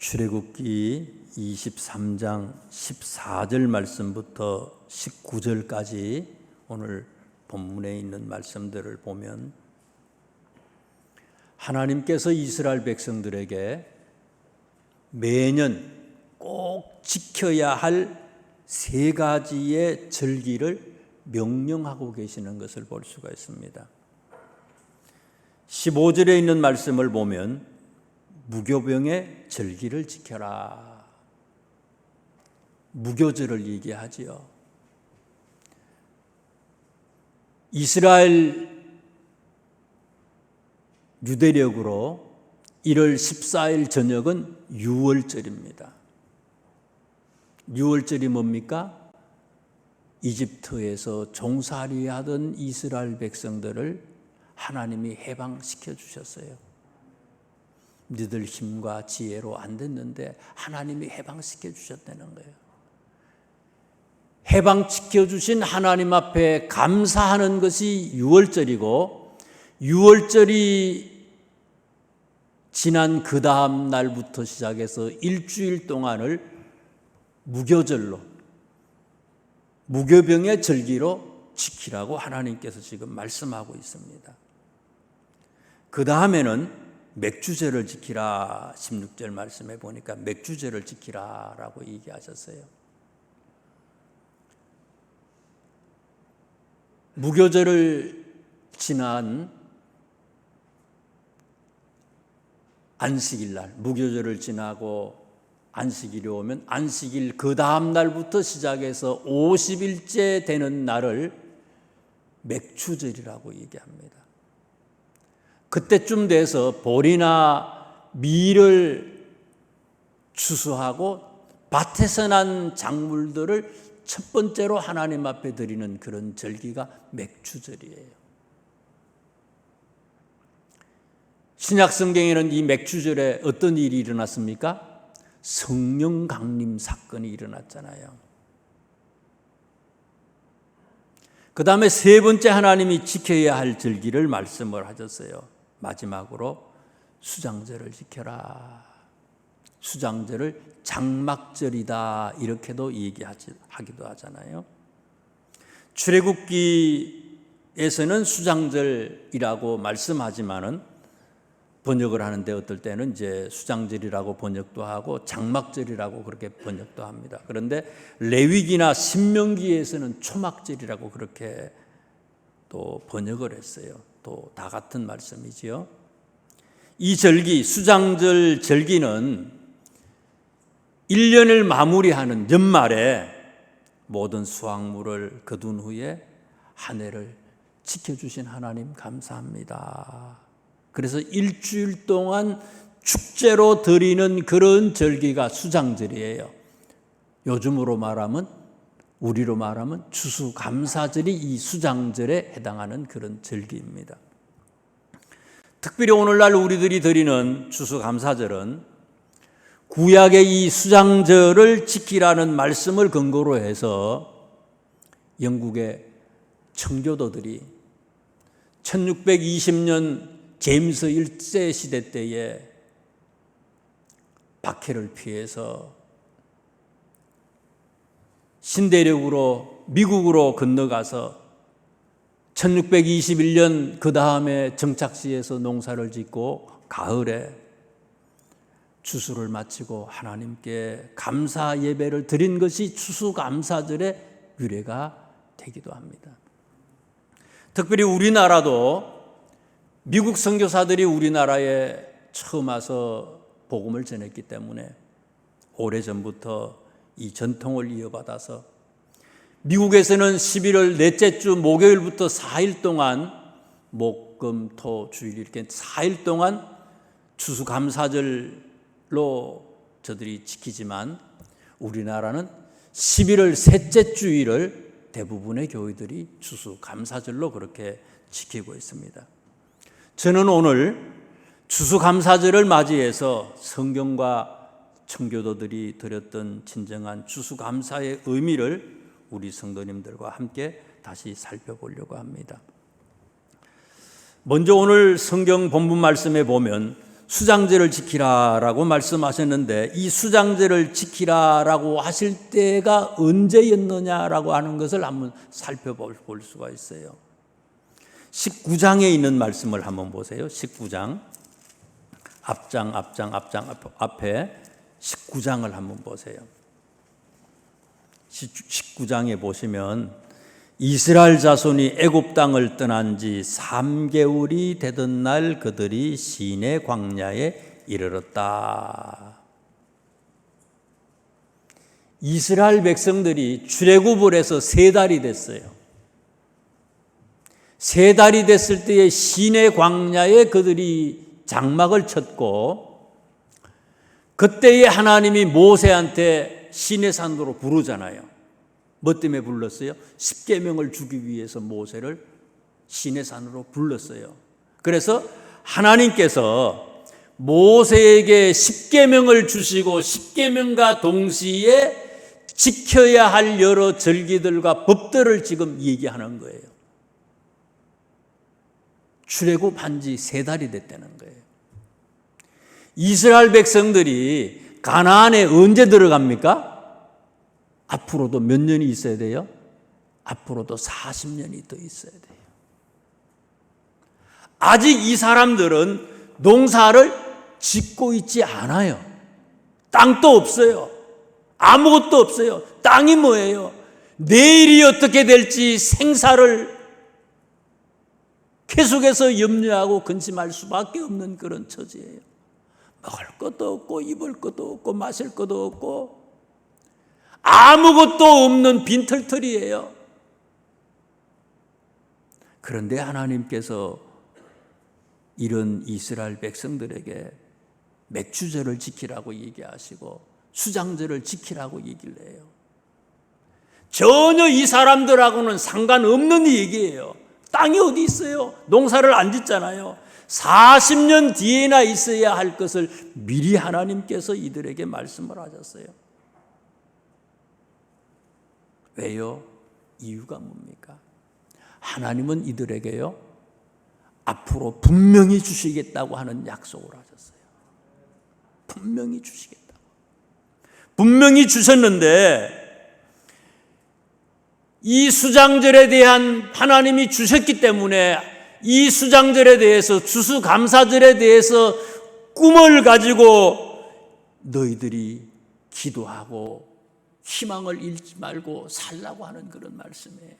출애굽기 23장 14절 말씀부터 19절까지 오늘 본문에 있는 말씀들을 보면 하나님께서 이스라엘 백성들에게 매년 꼭 지켜야 할 세 가지의 절기를 명령하고 계시는 것을 볼 수가 있습니다. 15절에 있는 말씀을 보면 무교병의 절기를 지켜라. 무교절을 얘기하지요. 이스라엘 유대력으로 1월 14일 저녁은 유월절입니다. 유월절이 뭡니까? 이집트에서 종살이하던 이스라엘 백성들을 하나님이 해방시켜 주셨어요. 너희들 힘과 지혜로 안 됐는데 하나님이 해방시켜 주셨다는 거예요. 해방시켜 주신 하나님 앞에 감사하는 것이 유월절이고, 유월절이 지난 그 다음 날부터 시작해서 일주일 동안을 무교절로, 무교병의 절기로 지키라고 하나님께서 지금 말씀하고 있습니다. 그 다음에는 맥주제를 지키라. 16절 말씀에 보니까 맥주제를 지키라 라고 얘기하셨어요. 무교절을 지난 안식일 날, 무교절을 지나고 안식일이 오면 안식일 그 다음 날부터 시작해서 50일째 되는 날을 맥주절이라고 얘기합니다. 그때쯤 돼서 보리나 밀을 추수하고 밭에서 난 작물들을 첫 번째로 하나님 앞에 드리는 그런 절기가 맥주절이에요. 신약 성경에는 이 맥주절에 어떤 일이 일어났습니까? 성령 강림 사건이 일어났잖아요. 그 다음에 세 번째 하나님이 지켜야 할 절기를 말씀을 하셨어요. 마지막으로 수장절을 지켜라. 수장절을 장막절이다 이렇게도 얘기하기도 하잖아요. 출애굽기에서는 수장절이라고 말씀하지만은 번역을 하는데 어떨 때는 이제 수장절이라고 번역도 하고 장막절이라고 그렇게 번역도 합니다. 그런데 레위기나 신명기에서는 초막절이라고 그렇게 또 번역을 했어요. 또 다 같은 말씀이지요. 이 절기, 수장절 절기는 1년을 마무리하는 연말에 모든 수확물을 거둔 후에 한 해를 지켜주신 하나님 감사합니다. 그래서 일주일 동안 축제로 드리는 그런 절기가 수장절이에요. 요즘으로 말하면, 우리로 말하면 추수감사절이 이 수장절에 해당하는 그런 절기입니다. 특별히 오늘날 우리들이 드리는 추수감사절은 구약의 이 수장절을 지키라는 말씀을 근거로 해서 영국의 청교도들이 1620년 제임스 1세 시대 때에 박해를 피해서 신대륙으로 미국으로 건너가서 1621년 그 다음에 정착지에서 농사를 짓고 가을에 추수를 마치고 하나님께 감사 예배를 드린 것이 추수감사절의 유래가 되기도 합니다. 특별히 우리나라도 미국 선교사들이 우리나라에 처음 와서 복음을 전했기 때문에 오래전부터 이 전통을 이어받아서 미국에서는 11월 넷째 주 목요일부터 4일 동안 목, 금, 토, 주일 이렇게 4일 동안 추수감사절로 저들이 지키지만 우리나라는 11월 셋째 주일을 대부분의 교회들이 추수감사절로 그렇게 지키고 있습니다. 저는 오늘 추수감사절을 맞이해서 성경과 청교도들이 드렸던 진정한 추수감사의 의미를 우리 성도님들과 함께 다시 살펴보려고 합니다. 먼저 오늘 성경 본문 말씀에 보면 수장제를 지키라라고 말씀하셨는데 이 수장제를 지키라라고 하실 때가 언제였느냐라고 하는 것을 한번 살펴볼 수가 있어요. 19장에 있는 말씀을 한번 보세요. 19장 앞장 앞에 19장을 한번 보세요. 19장에 보시면 이스라엘 자손이 애굽 땅을 떠난 지 3개월이 되던 날 그들이 시내 광야에 이르렀다. 이스라엘 백성들이 출애굽을 해서 3달이 됐어요. 3달이 됐을 때에 시내 광야에 그들이 장막을 쳤고, 그때에 하나님이 모세한테 시내산으로 부르잖아요. 뭐 때문에 불렀어요? 십계명을 주기 위해서 모세를 시내산으로 불렀어요. 그래서 하나님께서 모세에게 십계명을 주시고 십계명과 동시에 지켜야 할 여러 절기들과 법들을 지금 얘기하는 거예요. 출애굽한 지 3달이 됐다는 거예요. 이스라엘 백성들이 가나안에 언제 들어갑니까? 앞으로도 몇 년이 있어야 돼요? 앞으로도 40년이 더 있어야 돼요. 아직 이 사람들은 농사를 짓고 있지 않아요. 땅도 없어요. 아무것도 없어요. 땅이 뭐예요? 내일이 어떻게 될지 생사를 계속해서 염려하고 근심할 수밖에 없는 그런 처지예요. 먹을 것도 없고 입을 것도 없고 마실 것도 없고 아무것도 없는 빈털터리예요. 그런데 하나님께서 이런 이스라엘 백성들에게 맥주절을 지키라고 얘기하시고 수장절을 지키라고 얘기를 해요. 전혀 이 사람들하고는 상관없는 얘기예요. 땅이 어디 있어요? 농사를 안 짓잖아요. 40년 뒤에나 있어야 할 것을 미리 하나님께서 이들에게 말씀을 하셨어요. 왜요? 이유가 뭡니까? 하나님은 이들에게요, 앞으로 분명히 주시겠다고 하는 약속을 하셨어요. 분명히 주시겠다고. 분명히 주셨는데 이 수장절에 대한 하나님이 주셨기 때문에 이 수장절에 대해서 추수감사절에 대해서 꿈을 가지고 너희들이 기도하고 희망을 잃지 말고 살라고 하는 그런 말씀이에요.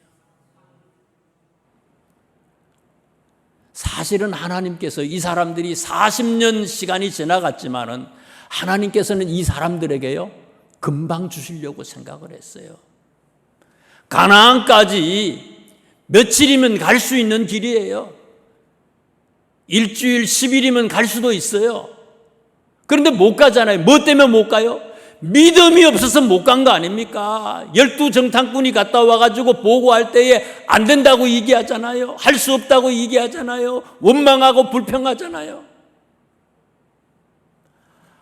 사실은 하나님께서 이 사람들이 40년 시간이 지나갔지만은 하나님께서는 이 사람들에게요, 금방 주시려고 생각을 했어요. 가나안까지 며칠이면 갈 수 있는 길이에요. 일주일, 10일이면 갈 수도 있어요. 그런데 못 가잖아요. 뭐 때문에 못 가요? 믿음이 없어서 못 간 거 아닙니까? 12정탐꾼이 갔다 와가지고 보고할 때에 안 된다고 얘기하잖아요. 할 수 없다고 얘기하잖아요. 원망하고 불평하잖아요.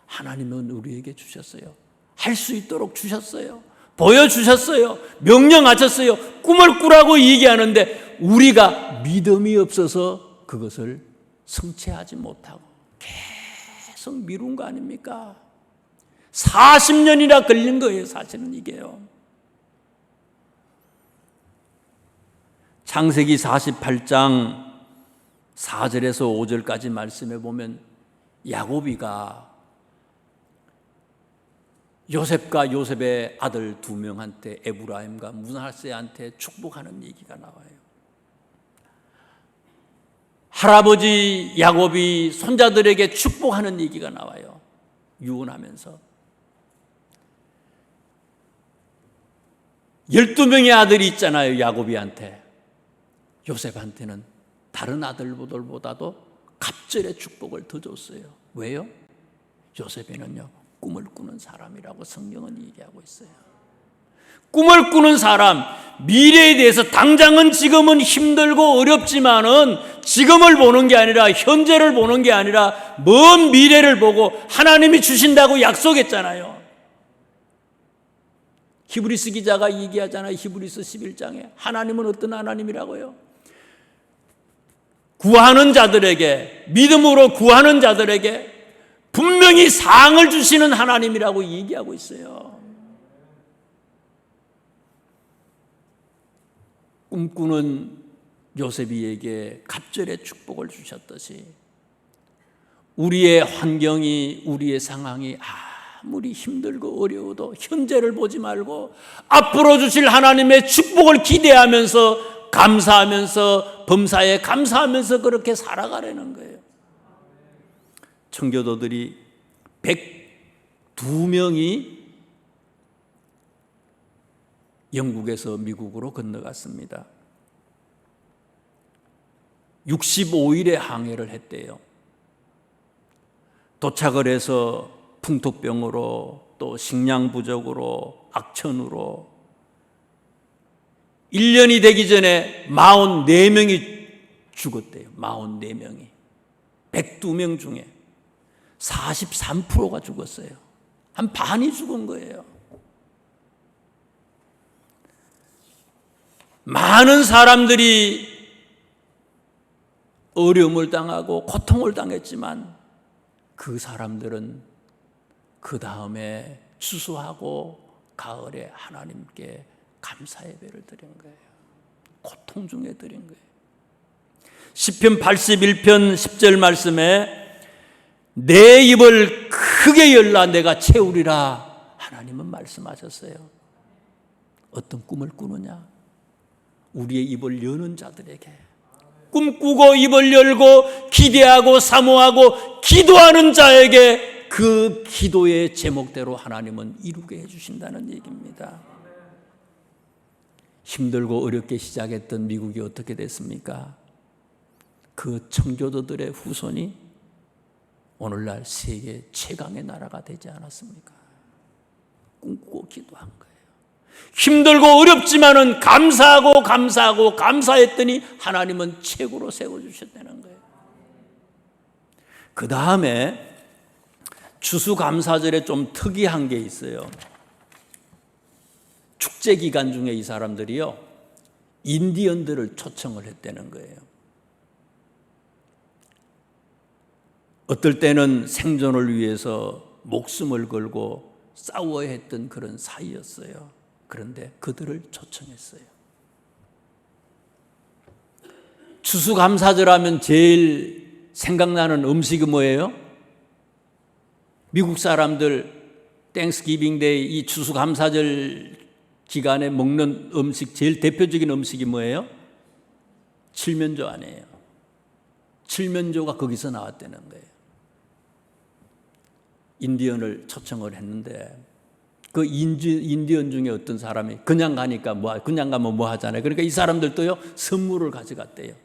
하나님은 우리에게 주셨어요. 할 수 있도록 주셨어요. 보여주셨어요. 명령하셨어요. 꿈을 꾸라고 얘기하는데 우리가 믿음이 없어서 그것을 성취하지 못하고 계속 미룬 거 아닙니까? 40년이나 걸린 거예요. 사실은 이게요. 창세기 48장 4절에서 5절까지 말씀해 보면 야곱이가 요셉과 요셉의 아들 2명한테 에브라임과 므낫세한테 축복하는 얘기가 나와요. 할아버지 야곱이 손자들에게 축복하는 얘기가 나와요. 유언하면서 12명의 아들이 있잖아요. 야곱이한테. 요셉한테는 다른 아들보다도 갑절의 축복을 더 줬어요. 왜요? 요셉에는요, 꿈을 꾸는 사람이라고 성경은 얘기하고 있어요. 꿈을 꾸는 사람, 미래에 대해서 당장은 지금은 힘들고 어렵지만은 지금을 보는 게 아니라 현재를 보는 게 아니라 먼 미래를 보고 하나님이 주신다고 약속했잖아요. 히브리서 기자가 얘기하잖아요. 히브리서 11장에 하나님은 어떤 하나님이라고요? 구하는 자들에게, 믿음으로 구하는 자들에게 분명히 상을 주시는 하나님이라고 얘기하고 있어요. 꿈꾸는 요셉이에게 갑절의 축복을 주셨듯이 우리의 환경이, 우리의 상황이 아무리 힘들고 어려워도 현재를 보지 말고 앞으로 주실 하나님의 축복을 기대하면서 감사하면서 범사에 감사하면서 그렇게 살아가려는 거예요. 청교도들이 102명이 영국에서 미국으로 건너갔습니다. 65일의 항해를 했대요. 도착을 해서 풍토병으로 또 식량 부족으로 악천후로 1년이 되기 전에 44명이 죽었대요. 44명이. 102명 중에 43%가 죽었어요. 한 반이 죽은 거예요. 많은 사람들이 어려움을 당하고 고통을 당했지만 그 사람들은 그 다음에 추수하고 가을에 하나님께 감사 예배를 드린 거예요. 고통 중에 드린 거예요. 시편 81편 10절 말씀에 내 입을 크게 열라 내가 채우리라 하나님은 말씀하셨어요. 어떤 꿈을 꾸느냐? 우리의 입을 여는 자들에게, 꿈꾸고 입을 열고 기대하고 사모하고 기도하는 자에게 그 기도의 제목대로 하나님은 이루게 해주신다는 얘기입니다. 힘들고 어렵게 시작했던 미국이 어떻게 됐습니까? 그 청교도들의 후손이 오늘날 세계 최강의 나라가 되지 않았습니까? 꿈꾸고 기도한 거예요. 힘들고 어렵지만은 감사하고 감사했더니 하나님은 최고로 세워주셨다는 거예요. 그 다음에 추수감사절에 좀 특이한 게 있어요. 축제 기간 중에 이 사람들이요, 인디언들을 초청을 했다는 거예요. 어떨 때는 생존을 위해서 목숨을 걸고 싸워야 했던 그런 사이였어요. 그런데 그들을 초청했어요. 추수감사절 하면 제일 생각나는 음식이 뭐예요? 미국 사람들 땡스기빙 데이, 이 추수감사절 기간에 먹는 음식, 제일 대표적인 음식이 뭐예요? 칠면조 아니에요. 칠면조가 거기서 나왔다는 거예요. 인디언을 초청을 했는데 그 인디언 중에 어떤 사람이 그냥 가면 뭐 하잖아요. 그러니까 이 사람들도요, 선물을 가져갔대요.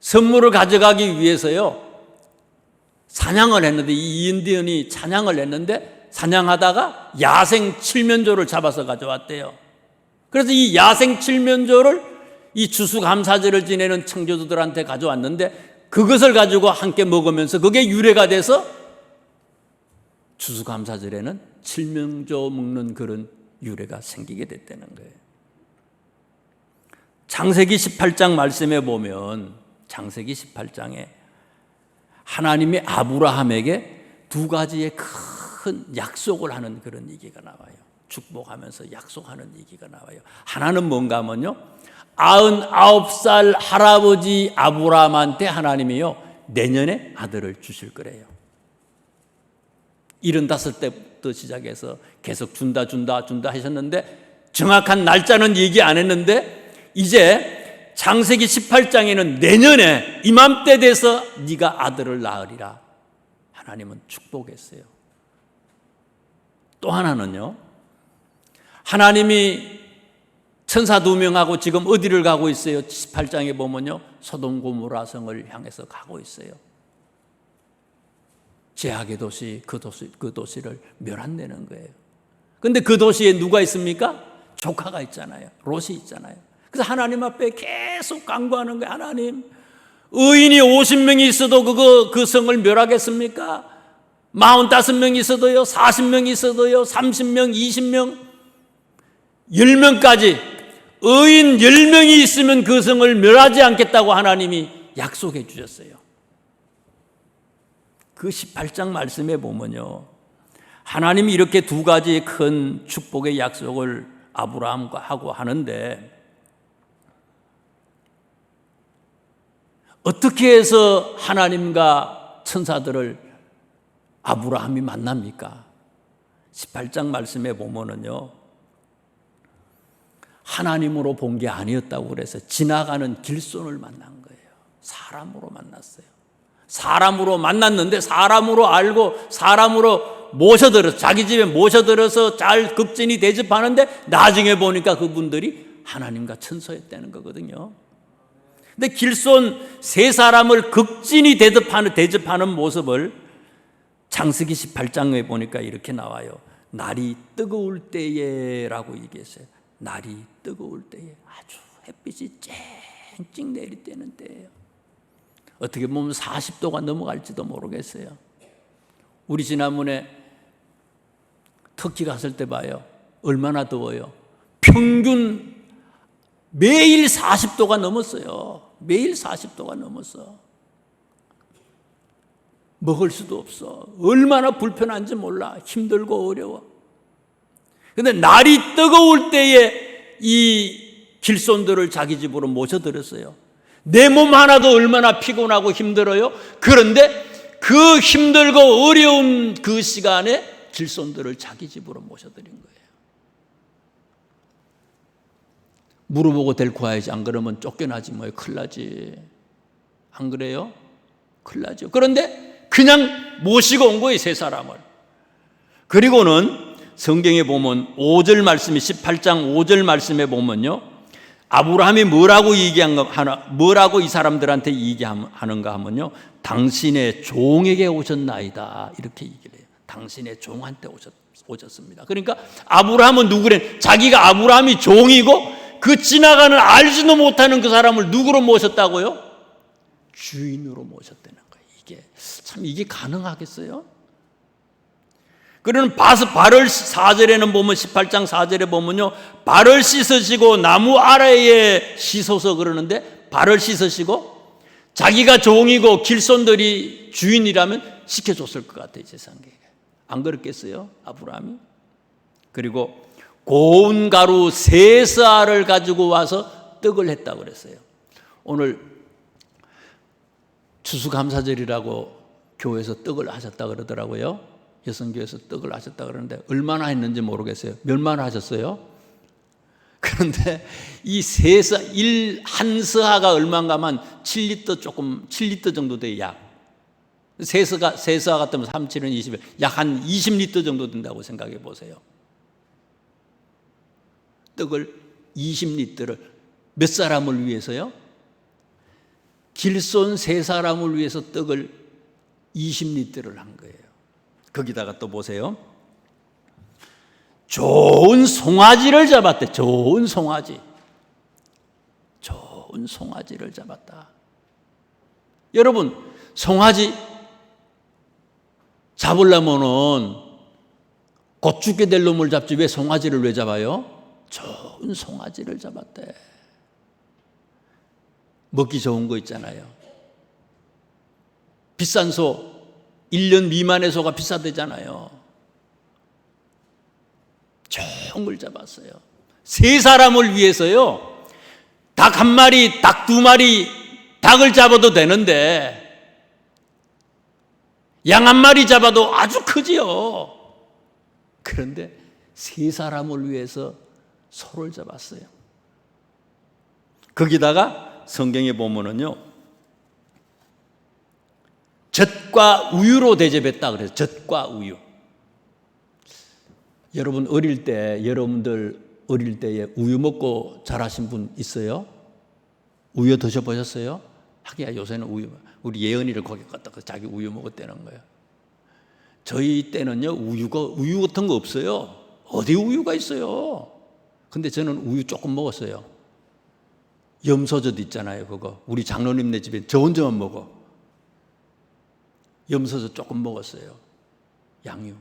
선물을 가져가기 위해서요, 사냥을 했는데, 이 인디언이 사냥을 했는데 사냥하다가 야생 칠면조를 잡아서 가져왔대요. 그래서 이 야생 칠면조를 이 추수감사절을 지내는 청교도들한테 가져왔는데 그것을 가지고 함께 먹으면서 그게 유래가 돼서 추수감사절에는 칠면조 먹는 그런 유래가 생기게 됐다는 거예요. 창세기 18장 말씀에 보면, 창세기 18장에 하나님이 아브라함에게 두 가지의 큰 약속을 하는 그런 얘기가 나와요. 축복하면서 약속하는 얘기가 나와요. 하나는 뭔가 하면요, 99살 할아버지 아브라함한테 하나님이요, 내년에 아들을 주실 거래요. 75때부터 시작해서 계속 준다 하셨는데 정확한 날짜는 얘기 안 했는데 이제 창세기 18장에는 내년에 이맘때 돼서 네가 아들을 낳으리라 하나님은 축복했어요. 또 하나는요, 하나님이 천사 2명하고 지금 어디를 가고 있어요? 18장에 보면요, 소돔 고모라 성을 향해서 가고 있어요. 제약의 도시, 그 도시를 멸한다는 거예요. 그런데 그 도시에 누가 있습니까? 조카가 있잖아요. 롯이 있잖아요. 그래서 하나님 앞에 계속 간구하는 거예요. 하나님, 의인이 50명이 있어도 그 성을 멸하겠습니까? 45명이 있어도요, 40명이 있어도요, 30명, 20명, 10명까지 의인 10명이 있으면 그 성을 멸하지 않겠다고 하나님이 약속해 주셨어요. 그 18장 말씀에 보면요, 하나님이 이렇게 두 가지 큰 축복의 약속을 아브라함과 하고 하는데 어떻게 해서 하나님과 천사들을 아브라함이 만납니까? 18장 말씀에 보면은요, 하나님으로 본 게 아니었다고 그래서 지나가는 길손을 만난 거예요. 사람으로 만났어요. 사람으로 만났는데 사람으로 알고 사람으로 모셔들어서 자기 집에 모셔들어서 잘 급진히 대접하는데 나중에 보니까 그분들이 하나님과 천사였다는 거거든요. 근데 길손 세 사람을 극진히 대접하는 모습을 창세기 18장에 보니까 이렇게 나와요. 날이 뜨거울 때에라고 얘기했어요. 날이 뜨거울 때에, 아주 햇빛이 쨍쨍 내릴 때는 때예요. 어떻게 보면 40도가 넘어갈지도 모르겠어요. 우리 지난번에 터키 갔을 때 봐요. 얼마나 더워요. 평균 매일 40도가 넘었어요. 매일 40도가 넘었어. 먹을 수도 없어. 얼마나 불편한지 몰라. 힘들고 어려워. 그런데 날이 뜨거울 때에 이 길손들을 자기 집으로 모셔들었어요. 내 몸 하나도 얼마나 피곤하고 힘들어요. 그런데 그 힘들고 어려운 그 시간에 길손들을 자기 집으로 모셔드린 거예요. 물어보고 데리고 와야지. 안 그러면 쫓겨나지 뭐예요. 큰일 나지. 안 그래요? 큰일 나죠. 그런데 그냥 모시고 온 거예요. 세 사람을. 그리고는 성경에 보면 5절 말씀이 18장 5절 말씀에 보면요, 아브라함이 뭐라고 뭐라고 이 사람들한테 얘기하는가 하면요, 당신의 종에게 오셨나이다 이렇게 얘기를 해요. 당신의 종한테 오셨습니다. 그러니까 아브라함은 누구래? 자기가 아브라함이 종이고 그 지나가는 알지도 못하는 그 사람을 누구로 모셨다고요? 주인으로 모셨다는 거예요. 이게 가능하겠어요? 그러는 발을 4절에는 보면 18장 4절에 보면요, 발을 씻으시고 나무 아래에 씻어서 그러는데 발을 씻으시고 자기가 종이고 길손들이 주인이라면 시켜줬을 것 같아요. 제 생각에. 안 그렇겠어요? 아브라함이. 그리고 고운 가루 3스아를 가지고 와서 떡을 했다고 그랬어요. 오늘 추수감사절이라고 교회에서 떡을 하셨다 그러더라고요. 여성교회에서 떡을 하셨다 그러는데 얼마나 했는지 모르겠어요. 몇만 하셨어요? 그런데 이 한 스아가 얼마인가 하면 7리터 정도 돼요. 약. 세 스아 같으면 3, 7은 20, 약 한 20리터 정도 된다고 생각해 보세요. 떡을 20리터를 몇 사람을 위해서요? 길손 3사람을 위해서 떡을 20리터를 한 거예요. 거기다가 또 보세요. 좋은 송아지를 잡았대. 좋은 송아지. 좋은 송아지를 잡았다. 여러분, 송아지 잡으려면은 곧 죽게 될 놈을 잡지 왜 송아지를 왜 잡아요? 좋은 송아지를 잡았대. 먹기 좋은 거 있잖아요. 비싼 소, 1년 미만의 소가 비싸대잖아요. 좋은 걸 잡았어요. 3사람을 위해서요. 닭 1마리, 닭 2마리, 닭을 잡아도 되는데 양 1마리 잡아도 아주 크지요. 그런데 3사람을 위해서 소를 잡았어요. 거기다가 성경에 보면은요, 젖과 우유로 대접했다 그래서 젖과 우유. 여러분들 어릴 때에 우유 먹고 자라신 분 있어요? 우유 드셔보셨어요? 하기야 요새는 우리 예언이를 거기 갖다 자기 우유 먹었다는 거예요. 저희 때는요, 우유 같은 거 없어요. 어디 우유가 있어요? 근데 저는 우유 조금 먹었어요. 염소젓 있잖아요, 그거. 우리 장로님네 집에 저 혼자만 먹어. 염소젓 조금 먹었어요. 양유.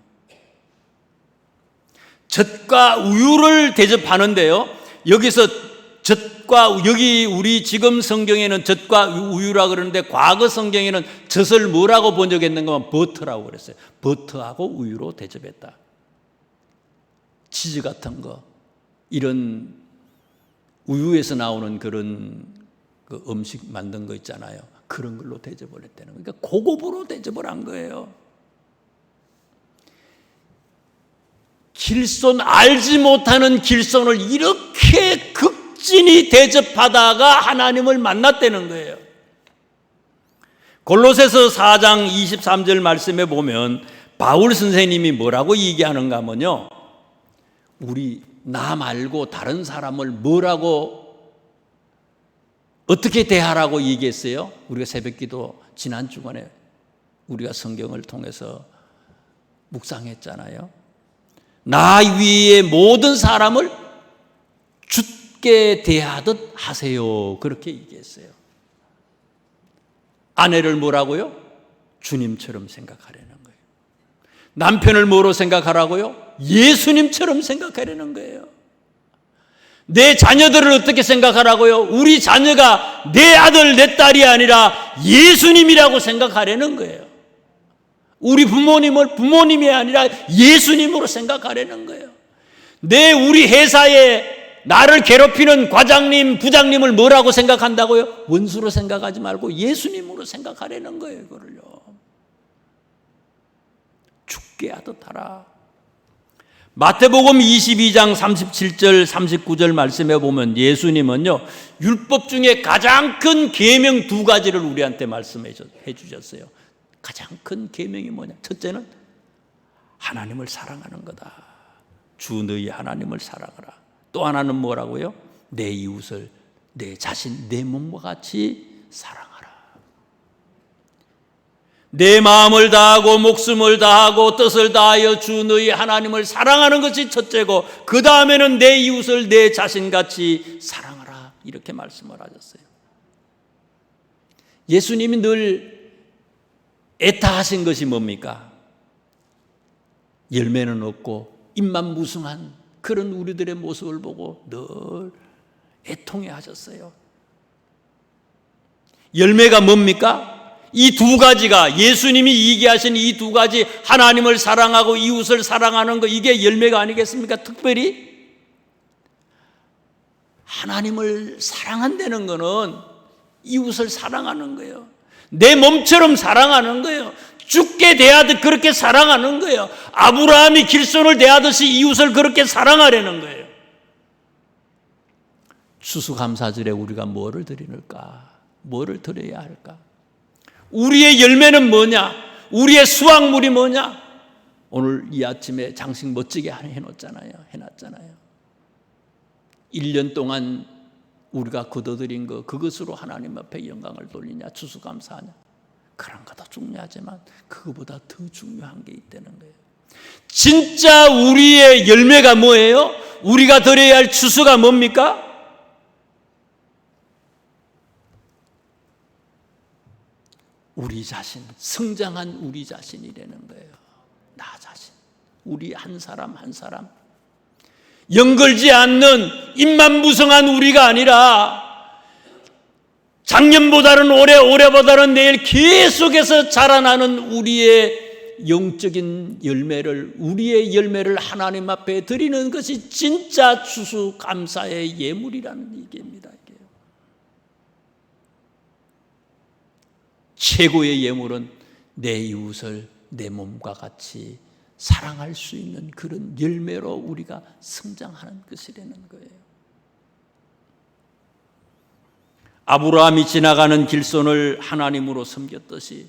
젖과 우유를 대접하는데요, 여기서 젖과 여기 우리 지금 성경에는 젖과 우유라 그러는데 과거 성경에는 젖을 뭐라고 번역했는가? 버터라고 그랬어요. 버터하고 우유로 대접했다. 치즈 같은 거, 이런 우유에서 나오는 그런 그 음식 만든 거 있잖아요. 그런 걸로 대접을 했다는 거예요. 그러니까 고급으로 대접을 한 거예요. 길손, 알지 못하는 길손을 이렇게 극진히 대접하다가 하나님을 만났다는 거예요. 골로새서 4장 23절 말씀에 보면 바울 선생님이 뭐라고 얘기하는가 하면요, 우리 나 말고 다른 사람을 뭐라고 어떻게 대하라고 얘기했어요? 우리가 새벽기도 지난 주간에 우리가 성경을 통해서 묵상했잖아요. 나 위에 모든 사람을 주께 대하듯 하세요. 그렇게 얘기했어요. 아내를 뭐라고요? 주님처럼 생각하라는 거예요. 남편을 뭐로 생각하라고요? 예수님처럼 생각하라는 거예요. 내 자녀들을 어떻게 생각하라고요? 우리 자녀가 내 아들, 내 딸이 아니라 예수님이라고 생각하라는 거예요. 우리 부모님을 부모님이 아니라 예수님으로 생각하라는 거예요. 우리 회사에 나를 괴롭히는 과장님, 부장님을 뭐라고 생각한다고요? 원수로 생각하지 말고 예수님으로 생각하라는 거예요. 이거를요. 죽게 하듯 하라. 마태복음 22장 37절 39절 말씀에 보면 예수님은요, 율법 중에 가장 큰 계명 2가지를 우리한테 말씀해 주셨어요. 가장 큰 계명이 뭐냐? 첫째는 하나님을 사랑하는 거다. 주 너희 하나님을 사랑하라. 또 하나는 뭐라고요? 내 이웃을 내 자신, 내 몸과 같이 사랑하라. 내 마음을 다하고 목숨을 다하고 뜻을 다하여 주 너희 하나님을 사랑하는 것이 첫째고, 그 다음에는 내 이웃을 내 자신같이 사랑하라. 이렇게 말씀을 하셨어요. 예수님이 늘 애타하신 것이 뭡니까? 열매는 없고 입만 무성한 그런 우리들의 모습을 보고 늘 애통해 하셨어요. 열매가 뭡니까? 이 2가지가, 예수님이 얘기하신 이 2가지, 하나님을 사랑하고 이웃을 사랑하는 거, 이게 열매가 아니겠습니까? 특별히 하나님을 사랑한다는 거는 이웃을 사랑하는 거예요. 내 몸처럼 사랑하는 거예요. 죽게 대하듯 그렇게 사랑하는 거예요. 아브라함이 길손을 대하듯이 이웃을 그렇게 사랑하려는 거예요. 추수감사절에 우리가 뭐를 드리는가? 뭐를 드려야 할까? 우리의 열매는 뭐냐? 우리의 수확물이 뭐냐? 오늘 이 아침에 장식 멋지게 해놨잖아요. 1년 동안 우리가 거둬들인 거, 그것으로 하나님 앞에 영광을 돌리냐, 추수감사하냐, 그런 것도 중요하지만 그거보다 더 중요한 게 있다는 거예요. 진짜 우리의 열매가 뭐예요? 우리가 드려야 할 추수가 뭡니까? 우리 자신, 성장한 우리 자신이라는 거예요. 나 자신, 우리 한 사람 한 사람, 연걸지 않는 입만 무성한 우리가 아니라 작년보다는 올해보다는 내일 계속해서 자라나는 우리의 영적인 열매를, 우리의 열매를 하나님 앞에 드리는 것이 진짜 추수감사의 예물이라는 얘기입니다. 최고의 예물은 내 이웃을 내 몸과 같이 사랑할 수 있는 그런 열매로 우리가 성장하는 것이라는 거예요. 아브라함이 지나가는 길손을 하나님으로 섬겼듯이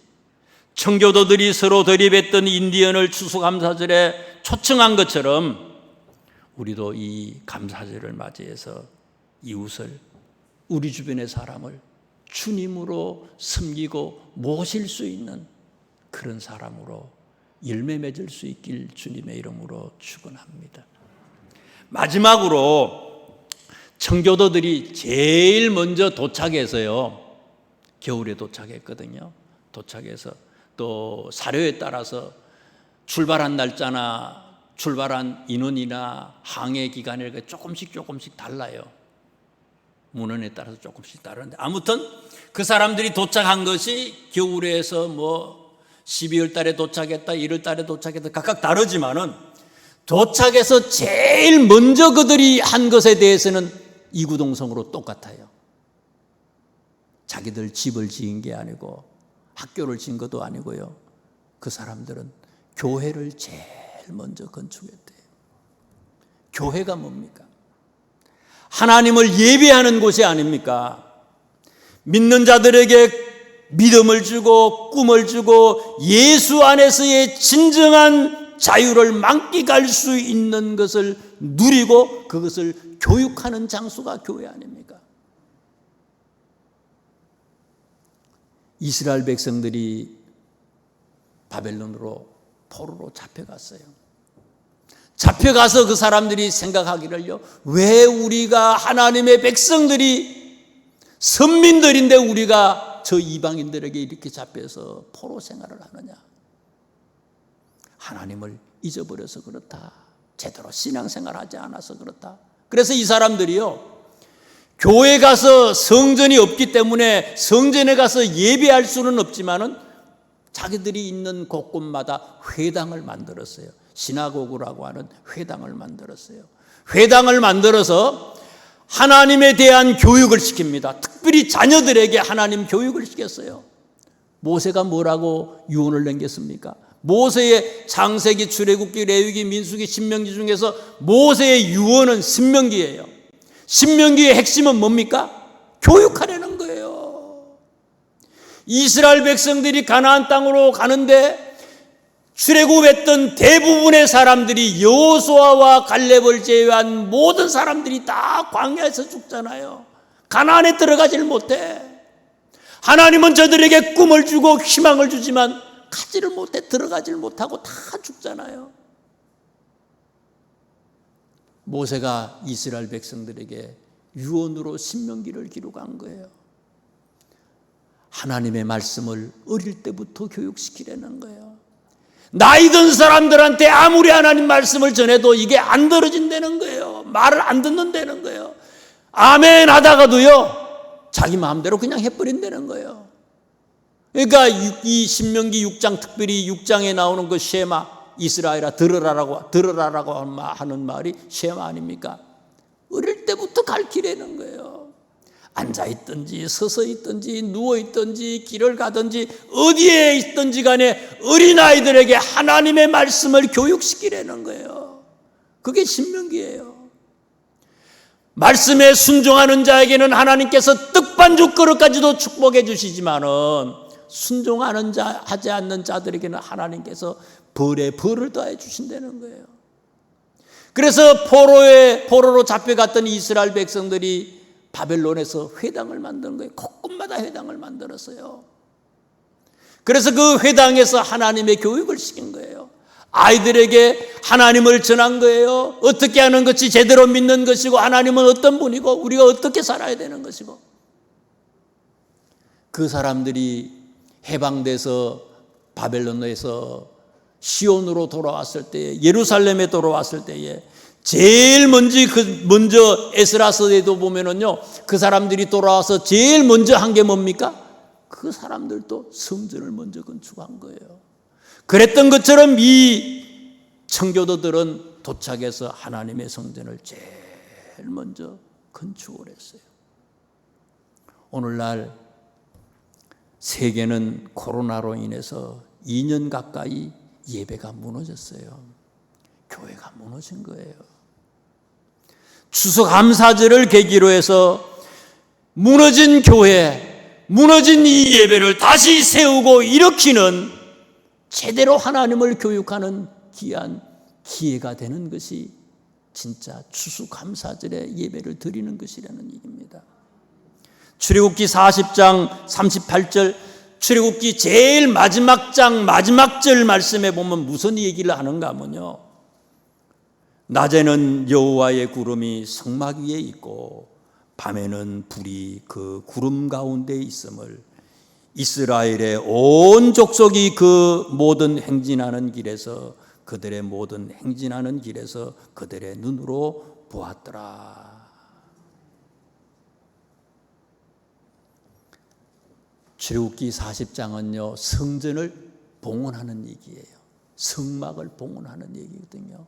청교도들이 서로 대립했던 인디언을 추수감사절에 초청한 것처럼 우리도 이 감사절을 맞이해서 이웃을, 우리 주변의 사람을 주님으로 섬기고 모실 수 있는 그런 사람으로 열매 맺을 수 있길 주님의 이름으로 축원합니다. 마지막으로 청교도들이 제일 먼저 도착해서요, 겨울에 도착했거든요. 도착해서 또 사료에 따라서 출발한 날짜나 출발한 인원이나 항해 기간이 조금씩 달라요. 문헌에 따라서 조금씩 다른데, 아무튼 그 사람들이 도착한 것이 겨울에서 12월 달에 도착했다, 1월 달에 도착했다, 각각 다르지만은 도착해서 제일 먼저 그들이 한 것에 대해서는 이구동성으로 똑같아요. 자기들 집을 지은 게 아니고 학교를 지은 것도 아니고요. 그 사람들은 교회를 제일 먼저 건축했대요. 교회가 뭡니까? 하나님을 예배하는 곳이 아닙니까? 믿는 자들에게 믿음을 주고 꿈을 주고 예수 안에서의 진정한 자유를 만끽할 수 있는 것을 누리고 그것을 교육하는 장소가 교회 아닙니까? 이스라엘 백성들이 바벨론으로 포로로 잡혀갔어요. 잡혀가서 그 사람들이 생각하기를요, 왜 우리가 하나님의 백성들이 선민들인데 우리가 저 이방인들에게 이렇게 잡혀서 포로 생활을 하느냐? 하나님을 잊어버려서 그렇다. 제대로 신앙생활하지 않아서 그렇다. 그래서 이 사람들이요, 교회 가서 성전이 없기 때문에 성전에 가서 예배할 수는 없지만은 자기들이 있는 곳곳마다 회당을 만들었어요. 시나고그라고 하는 회당을 만들었어요. 회당을 만들어서 하나님에 대한 교육을 시킵니다. 특별히 자녀들에게 하나님 교육을 시켰어요. 모세가 뭐라고 유언을 남겼습니까? 모세의 창세기, 출애굽기, 레위기, 민수기, 신명기 중에서 모세의 유언은 신명기예요. 신명기의 핵심은 뭡니까? 교육하려는 거예요. 이스라엘 백성들이 가나안 땅으로 가는데 출애굽했던 대부분의 사람들이 여호수아와 갈렙을 제외한 모든 사람들이 다 광야에서 죽잖아요. 가나안에 들어가질 못해. 하나님은 저들에게 꿈을 주고 희망을 주지만 가지를 못해, 들어가질 못하고 다 죽잖아요. 모세가 이스라엘 백성들에게 유언으로 신명기를 기록한 거예요. 하나님의 말씀을 어릴 때부터 교육시키려는 거예요. 나이 든 사람들한테 아무리 하나님 말씀을 전해도 이게 안 들어진다는 거예요. 말을 안 듣는다는 거예요. 아멘 하다가도요, 자기 마음대로 그냥 해버린다는 거예요. 그러니까 이 신명기 6장, 특별히 6장에 나오는 그 쉐마, 이스라엘아 들으라라고 하는 말이 쉐마 아닙니까? 어릴 때부터 가르치려는 거예요. 앉아있든지 서서있든지 누워있든지 길을 가든지 어디에 있든지 간에 어린아이들에게 하나님의 말씀을 교육시키려는 거예요. 그게 신명기예요. 말씀에 순종하는 자에게는 하나님께서 떡반죽 그릇까지도 축복해 주시지만은 순종하는 자, 하지 않는 자들에게는 하나님께서 벌에 벌을 더해 주신다는 거예요. 그래서 포로로 잡혀갔던 이스라엘 백성들이 바벨론에서 회당을 만드는 거예요. 곳곳마다 회당을 만들었어요. 그래서 그 회당에서 하나님의 교육을 시킨 거예요. 아이들에게 하나님을 전한 거예요. 어떻게 하는 것이 제대로 믿는 것이고 하나님은 어떤 분이고 우리가 어떻게 살아야 되는 것이고. 그 사람들이 해방돼서 바벨론에서 시온으로 돌아왔을 때에, 예루살렘에 돌아왔을 때에 제일 먼저 에스라서에도 보면은요, 그 사람들이 돌아와서 제일 먼저 한 게 뭡니까? 그 사람들도 성전을 먼저 건축한 거예요. 그랬던 것처럼 이 청교도들은 도착해서 하나님의 성전을 제일 먼저 건축을 했어요. 오늘날 세계는 코로나로 인해서 2년 가까이 예배가 무너졌어요. 교회가 무너진 거예요. 추수감사절을 계기로 해서 무너진 교회, 무너진 이 예배를 다시 세우고 일으키는, 제대로 하나님을 교육하는 귀한 기회가 되는 것이 진짜 추수감사절에 예배를 드리는 것이라는 얘기입니다. 출애굽기 40장 38절, 출애굽기 제일 마지막 장 마지막 절 말씀에 보면 무슨 얘기를 하는가 하면요, 낮에는 여호와의 구름이 성막 위에 있고 밤에는 불이 그 구름 가운데 있음을 이스라엘의 온 족속이 그 모든 행진하는 길에서, 그들의 모든 행진하는 길에서 그들의 눈으로 보았더라. 출애굽기 40장은요 성전을 봉헌하는 얘기예요. 성막을 봉헌하는 얘기거든요.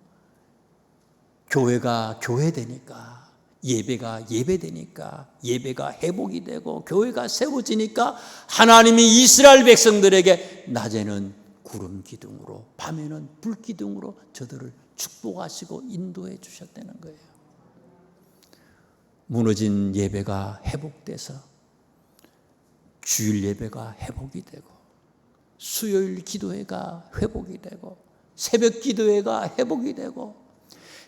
교회가 교회되니까, 예배가 예배되니까, 예배가 회복이 되고 교회가 세워지니까 하나님이 이스라엘 백성들에게 낮에는 구름 기둥으로 밤에는 불 기둥으로 저들을 축복하시고 인도해 주셨다는 거예요. 무너진 예배가 회복돼서 주일 예배가 회복이 되고, 수요일 기도회가 회복이 되고, 새벽 기도회가 회복이 되고,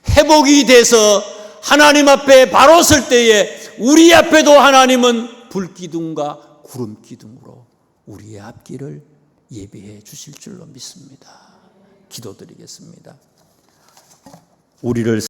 회복이 돼서 하나님 앞에 바로 설 때에 우리 앞에도 하나님은 불기둥과 구름기둥으로 우리의 앞길을 예비해 주실 줄로 믿습니다. 기도드리겠습니다. 우리를